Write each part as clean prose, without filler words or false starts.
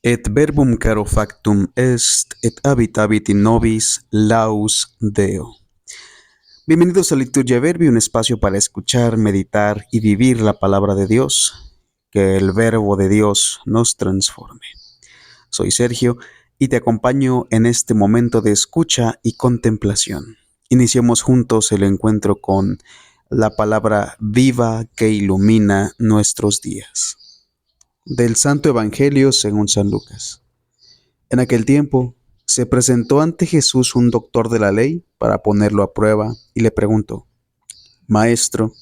Et verbum caro factum est, et habitavit in nobis laus Deo. Bienvenidos a Liturgia Verbi, un espacio para escuchar, meditar y vivir la palabra de Dios. Que el verbo de Dios nos transforme. Soy Sergio y te acompaño en este momento de escucha y contemplación. Iniciemos juntos el encuentro con la palabra viva que ilumina nuestros días. Del Santo Evangelio según San Lucas. En aquel tiempo, se presentó ante Jesús un doctor de la ley para ponerlo a prueba y le preguntó: Maestro,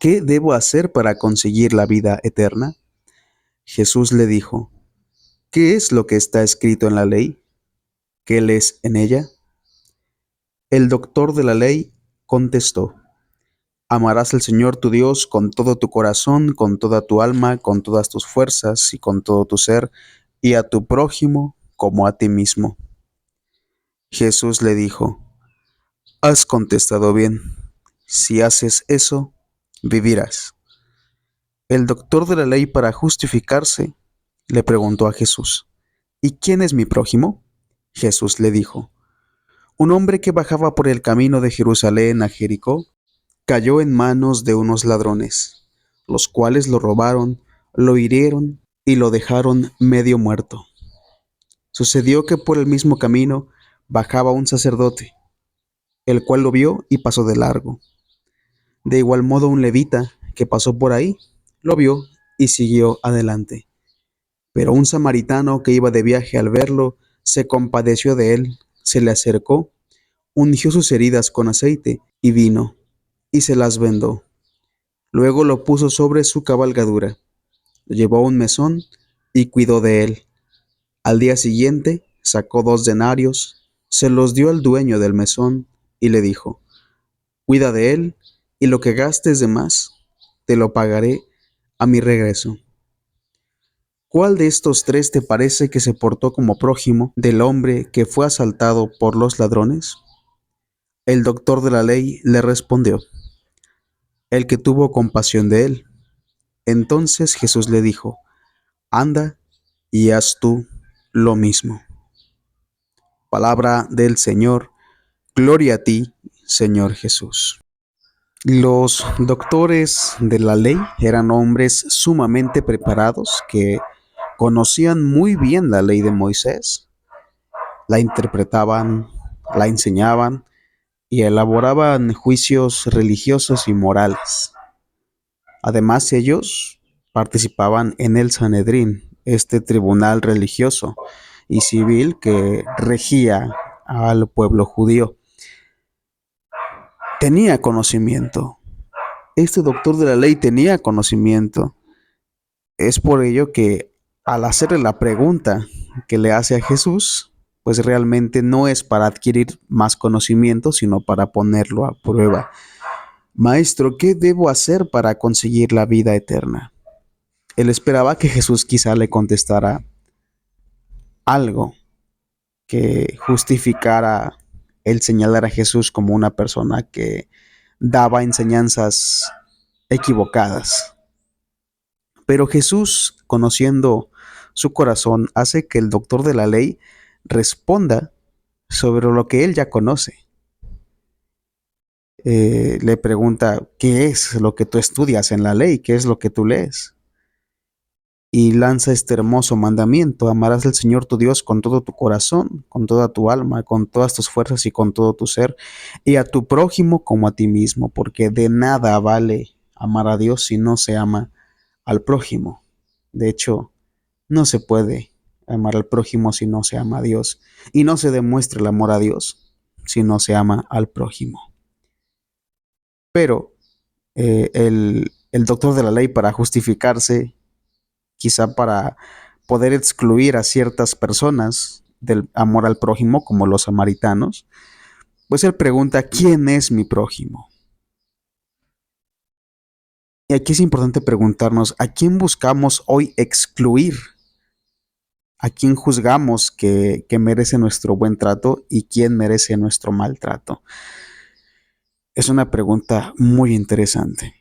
¿qué debo hacer para conseguir la vida eterna? Jesús le dijo: ¿Qué es lo que está escrito en la ley? ¿Qué lees en ella? El doctor de la ley contestó: Amarás al Señor tu Dios con todo tu corazón, con toda tu alma, con todas tus fuerzas y con todo tu ser, y a tu prójimo como a ti mismo. Jesús le dijo: Has contestado bien. Si haces eso, vivirás. El doctor de la ley, para justificarse, le preguntó a Jesús: ¿Y quién es mi prójimo? Jesús le dijo: Un hombre que bajaba por el camino de Jerusalén a Jericó cayó en manos de unos ladrones, los cuales lo robaron, lo hirieron y lo dejaron medio muerto. Sucedió que por el mismo camino bajaba un sacerdote, el cual lo vio y pasó de largo. De igual modo, un levita que pasó por ahí lo vio y siguió adelante. Pero un samaritano que iba de viaje, al verlo, se compadeció de él, se le acercó, ungió sus heridas con aceite y vino, y se las vendó. Luego lo puso sobre su cabalgadura, lo llevó a un mesón y cuidó de él. Al día siguiente sacó 2 denarios, se los dio al dueño del mesón y le dijo: Cuida de él, y lo que gastes de más, te lo pagaré a mi regreso. ¿Cuál de estos tres te parece que se portó como prójimo del hombre que fue asaltado por los ladrones? El doctor de la ley le respondió: El que tuvo compasión de él. Entonces Jesús le dijo: Anda y haz tú lo mismo. Palabra del Señor. Gloria a ti, Señor Jesús. Los doctores de la ley eran hombres sumamente preparados que conocían muy bien la ley de Moisés, la interpretaban, la enseñaban y elaboraban juicios religiosos y morales. Además, ellos participaban en el Sanedrín, este tribunal religioso y civil que regía al pueblo judío. Tenía conocimiento. Este doctor de la ley tenía conocimiento. Es por ello que al hacerle la pregunta que le hace a Jesús, pues realmente no es para adquirir más conocimiento, sino para ponerlo a prueba. Maestro, ¿qué debo hacer para conseguir la vida eterna? Él esperaba que Jesús quizá le contestara algo que justificara el señalar a Jesús como una persona que daba enseñanzas equivocadas. Pero Jesús, conociendo su corazón, hace que el doctor de la ley responda sobre lo que él ya conoce. Le pregunta: ¿qué es lo que tú estudias en la ley? ¿Qué es lo que tú lees? Y lanza este hermoso mandamiento: amarás al Señor tu Dios con todo tu corazón, con toda tu alma, con todas tus fuerzas y con todo tu ser, y a tu prójimo como a ti mismo, porque de nada vale amar a Dios si no se ama al prójimo. De hecho, no se puede amar al prójimo si no se ama a Dios, y no se demuestra el amor a Dios si no se ama al prójimo. Pero el doctor de la ley, para justificarse, quizá para poder excluir a ciertas personas del amor al prójimo, como los samaritanos, pues él pregunta: ¿quién es mi prójimo? Y aquí es importante preguntarnos: ¿a quién buscamos hoy excluir? ¿A quién juzgamos que merece nuestro buen trato y quién merece nuestro maltrato? Es una pregunta muy interesante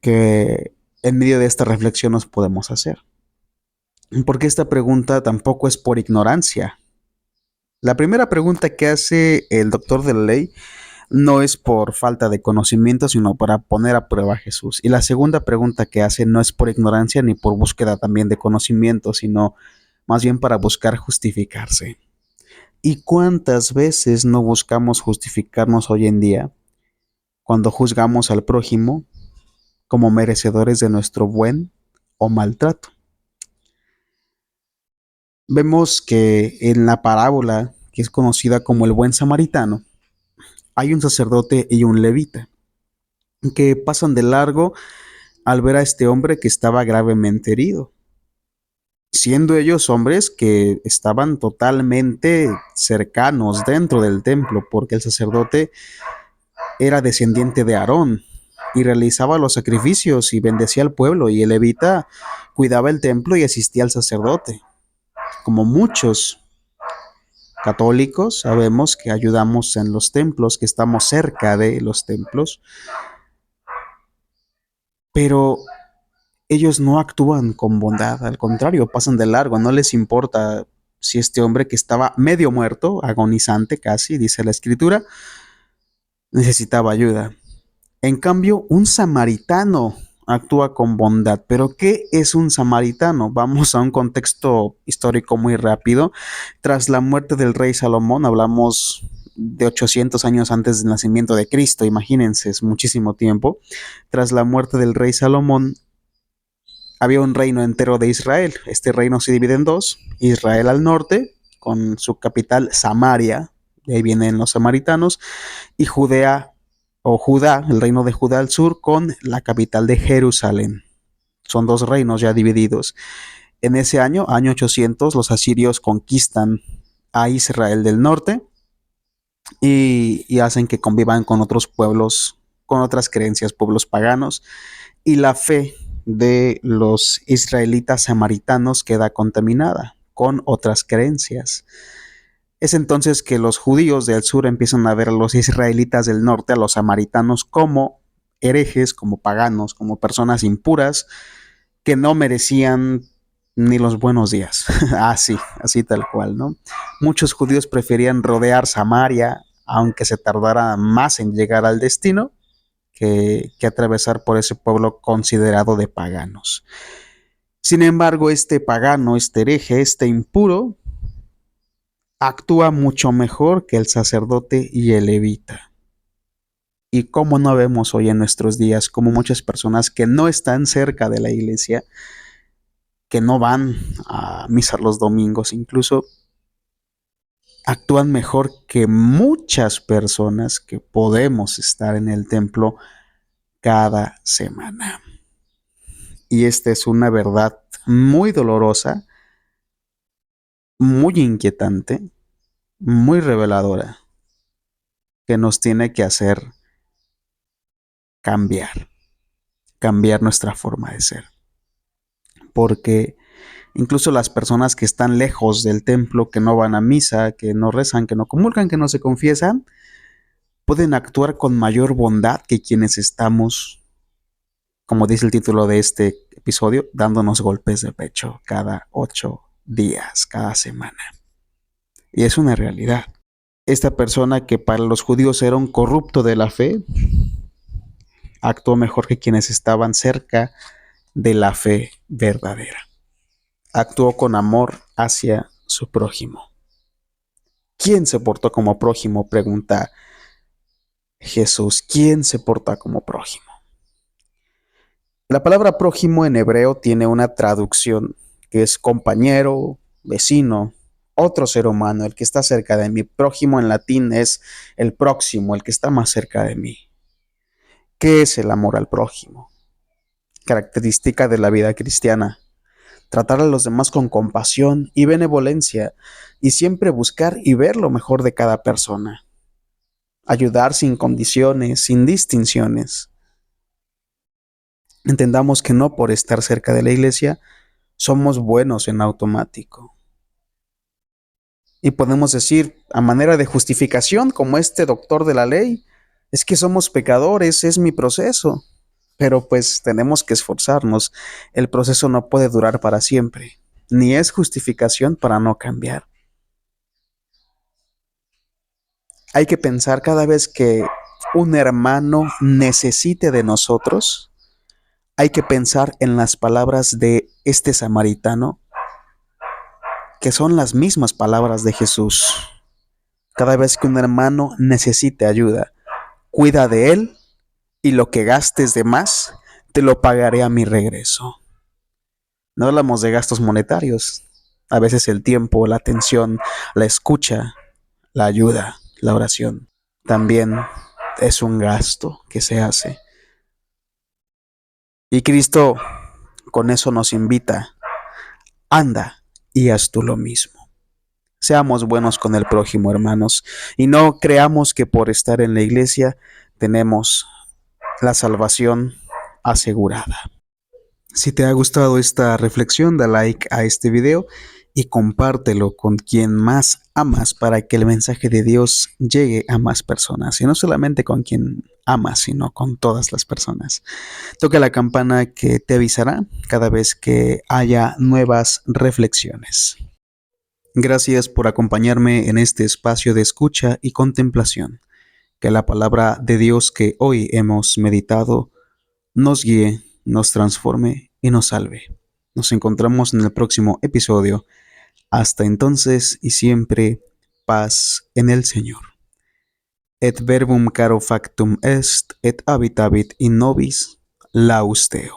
que en medio de esta reflexión nos podemos hacer. Porque esta pregunta tampoco es por ignorancia. La primera pregunta que hace el doctor de la ley no es por falta de conocimiento, sino para poner a prueba a Jesús. Y la segunda pregunta que hace no es por ignorancia ni por búsqueda también de conocimiento, sino más bien para buscar justificarse. ¿Y cuántas veces no buscamos justificarnos hoy en día cuando juzgamos al prójimo como merecedores de nuestro buen o maltrato? Vemos que en la parábola, que es conocida como el buen samaritano, hay un sacerdote y un levita que pasan de largo al ver a este hombre que estaba gravemente herido, siendo ellos hombres que estaban totalmente cercanos dentro del templo, porque el sacerdote era descendiente de Aarón y realizaba los sacrificios y bendecía al pueblo, y el levita cuidaba el templo y asistía al sacerdote. Como muchos católicos sabemos que ayudamos en los templos, que estamos cerca de los templos, pero ellos no actúan con bondad, al contrario, pasan de largo, no les importa si este hombre que estaba medio muerto, agonizante casi, dice la escritura, necesitaba ayuda. En cambio, un samaritano actúa con bondad. ¿Pero qué es un samaritano? Vamos a un contexto histórico muy rápido. Tras la muerte del rey Salomón, hablamos de 800 años antes del nacimiento de Cristo, imagínense, es muchísimo tiempo. Tras la muerte del rey Salomón, había un reino entero de Israel. Este reino se divide en dos: Israel al norte, con su capital Samaria, de ahí vienen los samaritanos, y Judea o Judá, el reino de Judá al sur, con la capital de Jerusalén. Son dos reinos ya divididos. En ese año, año 800, los asirios conquistan a Israel del norte y hacen que convivan con otros pueblos, con otras creencias, pueblos paganos, y la fe de los israelitas samaritanos queda contaminada con otras creencias. Es entonces que los judíos del sur empiezan a ver a los israelitas del norte, a los samaritanos, como herejes, como paganos, como personas impuras que no merecían ni los buenos días. Así, así tal cual, ¿no? Muchos judíos preferían rodear Samaria, aunque se tardara más en llegar al destino, que atravesar por ese pueblo considerado de paganos. Sin embargo, este pagano, este hereje, este impuro, actúa mucho mejor que el sacerdote y el levita. Y cómo no vemos hoy en nuestros días como muchas personas que no están cerca de la iglesia, que no van a misa los domingos, incluso actúan mejor que muchas personas que podemos estar en el templo cada semana. Y esta es una verdad muy dolorosa, muy inquietante, muy reveladora, que nos tiene que hacer cambiar nuestra forma de ser. Porque incluso las personas que están lejos del templo, que no van a misa, que no rezan, que no comulgan, que no se confiesan, pueden actuar con mayor bondad que quienes estamos, como dice el título de este episodio, dándonos golpes de pecho cada 8 días, cada semana. Y es una realidad. Esta persona que para los judíos era un corrupto de la fe, actuó mejor que quienes estaban cerca de la fe verdadera. Actuó con amor hacia su prójimo. ¿Quién se portó como prójimo?, pregunta Jesús. ¿Quién se porta como prójimo? La palabra prójimo en hebreo tiene una traducción que es compañero, vecino, otro ser humano, el que está cerca de mí. Prójimo en latín es el próximo, el que está más cerca de mí. ¿Qué es el amor al prójimo? Característica de la vida cristiana: tratar a los demás con compasión y benevolencia, y siempre buscar y ver lo mejor de cada persona. Ayudar sin condiciones, sin distinciones. Entendamos que no por estar cerca de la iglesia somos buenos en automático. Y podemos decir, a manera de justificación, como este doctor de la ley, es que somos pecadores, es mi proceso. Pero pues tenemos que esforzarnos. El proceso no puede durar para siempre. ni es justificación para no cambiar. Hay que pensar cada vez que un hermano necesite de nosotros, hay que pensar en las palabras de este samaritano, que son las mismas palabras de Jesús. Cada vez que un hermano necesite ayuda, cuida de él y lo que gastes de más, te lo pagaré a mi regreso. No hablamos de gastos monetarios. A veces el tiempo, la atención, la escucha, la ayuda, la oración, también es un gasto que se hace. Y Cristo con eso nos invita: anda y haz tú lo mismo. Seamos buenos con el prójimo, hermanos, y no creamos que por estar en la iglesia tenemos la salvación asegurada. Si te ha gustado esta reflexión, da like a este video y compártelo con quien más amas para que el mensaje de Dios llegue a más personas. Y no solamente con quien amas, sino con todas las personas. Toca la campana que te avisará cada vez que haya nuevas reflexiones. Gracias por acompañarme en este espacio de escucha y contemplación. Que la palabra de Dios que hoy hemos meditado nos guíe, nos transforme y nos salve. Nos encontramos en el próximo episodio. Hasta entonces y siempre, paz en el Señor. Et verbum caro factum est, et habitabit in nobis, laus Deo.